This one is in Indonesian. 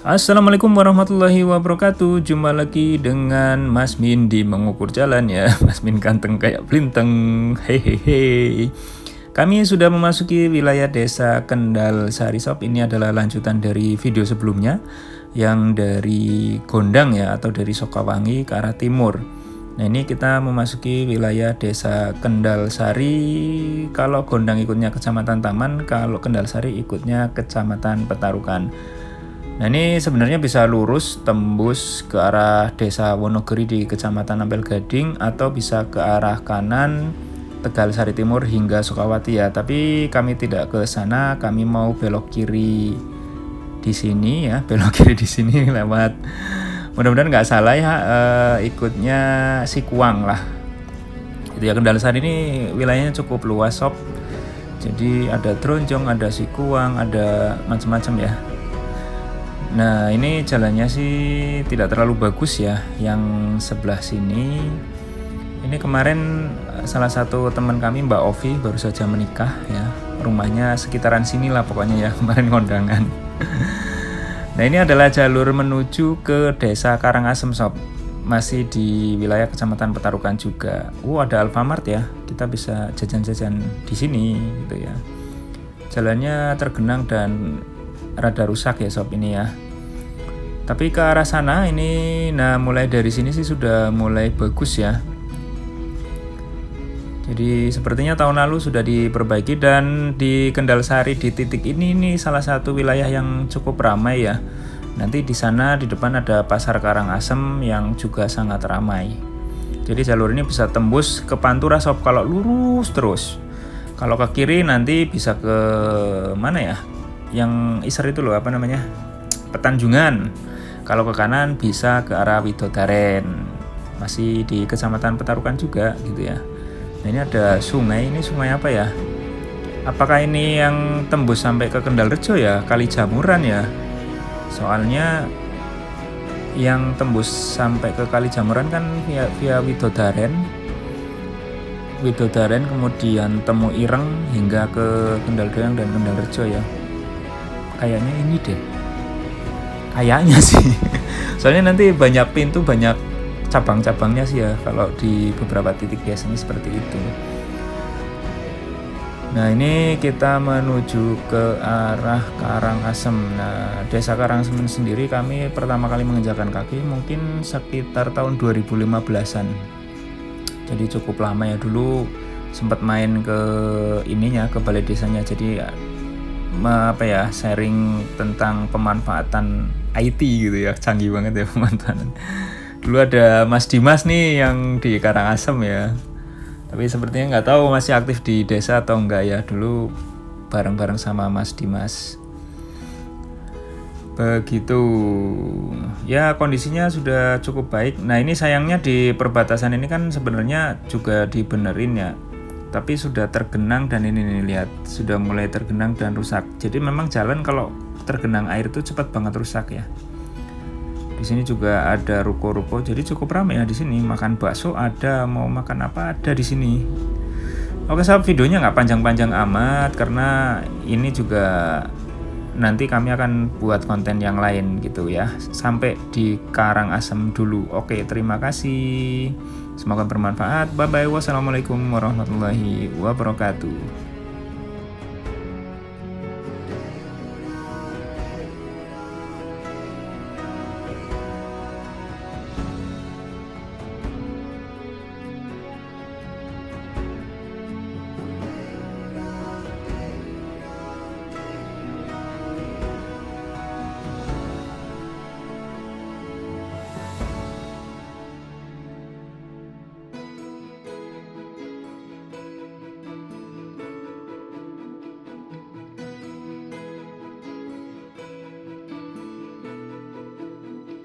Assalamualaikum warahmatullahi wabarakatuh. Jumpa lagi dengan Mas Min di mengukur jalan ya. Mas Min ganteng kayak blinteng. Hehehe. Kami sudah memasuki wilayah desa Kendal Sari Sob. Ini adalah lanjutan dari video sebelumnya yang dari Gondang ya, atau dari Sokawangi ke arah timur. Nah, ini kita memasuki wilayah desa Kendal Sari. Kalau Gondang ikutnya Kecamatan Taman, kalau Kendal Sari ikutnya Kecamatan Petarukan. Nah, ini sebenarnya bisa lurus tembus ke arah desa Wonogiri di Kecamatan Ampel Gading, atau bisa ke arah kanan Tegal Sari Timur hingga Sukawati ya. Tapi kami tidak ke sana, kami mau belok kiri di sini ya, belok kiri di sini lewat. Mudah-mudahan nggak salah ya, ikutnya Sikuang lah. Itu ya, Kendal Sari ini wilayahnya cukup luas sob. Jadi ada Tronjong, ada Sikuang, ada macam-macam ya. Nah, ini jalannya sih tidak terlalu bagus ya, yang sebelah sini. Ini kemarin salah satu teman kami, Mbak Ovi, baru saja menikah ya. Rumahnya sekitaran sini lah pokoknya ya, kemarin kondangan. Nah, ini adalah jalur menuju ke desa Karangasem sob. Masih di wilayah Kecamatan Petarukan juga. Ada Alfamart ya, kita bisa jajan-jajan di sini gitu ya. Jalannya tergenang dan rada rusak ya sob ini ya. Tapi ke arah sana ini, nah mulai dari sini sih sudah mulai bagus ya. Jadi sepertinya tahun lalu sudah diperbaiki, dan di Kendal Sari di titik ini salah satu wilayah yang cukup ramai ya. Nanti di sana di depan ada Pasar Karangasem yang juga sangat ramai. Jadi jalur ini bisa tembus ke Pantura sob kalau lurus terus. Kalau ke kiri nanti bisa ke mana ya? Yang Iser itu loh, apa namanya? Petanjungan. Kalau ke kanan bisa ke arah Widodaren. Masih di Kecamatan Petarukan juga gitu ya. Nah, ini ada sungai, ini sungai apa ya? Apakah ini yang tembus sampai ke Kendal Rejo ya? Kali Jamuran ya? Soalnya yang tembus sampai ke Kali Jamuran kan via Widodaren. Widodaren kemudian Temu Ireng hingga ke Kendal Doyang dan Kendal Rejo ya. Kayaknya ini deh. Kayaknya sih. Soalnya nanti banyak pintu, banyak cabang-cabangnya sih ya, kalau di beberapa titik biasanya seperti itu. Nah, ini kita menuju ke arah Karangasem. Nah, desa Karangasem sendiri kami pertama kali menginjakan kaki mungkin sekitar tahun 2015-an. Jadi cukup lama ya. Dulu sempat main ke ininya, ke balai desanya. Jadi sharing tentang pemanfaatan IT gitu ya, canggih banget ya pemanfaatan. Dulu ada Mas Dimas nih yang di Karangasem ya, tapi sepertinya nggak tahu masih aktif di desa atau enggak ya. Dulu bareng-bareng sama Mas Dimas. Begitu ya, kondisinya sudah cukup baik. Nah, ini sayangnya di perbatasan ini kan sebenarnya juga dibenerin ya, tapi sudah tergenang, dan ini nih lihat sudah mulai tergenang dan rusak. Jadi memang jalan kalau tergenang air itu cepat banget rusak ya. Di sini juga ada ruko-ruko, jadi cukup ramai ya di sini. Makan bakso ada, mau makan apa ada di sini. Oke sahabat, videonya nggak panjang-panjang amat karena ini juga nanti kami akan buat konten yang lain gitu ya. Sampai di Karangasem dulu. Oke, terima kasih. Semoga bermanfaat. Bye bye. Wassalamualaikum warahmatullahi wabarakatuh.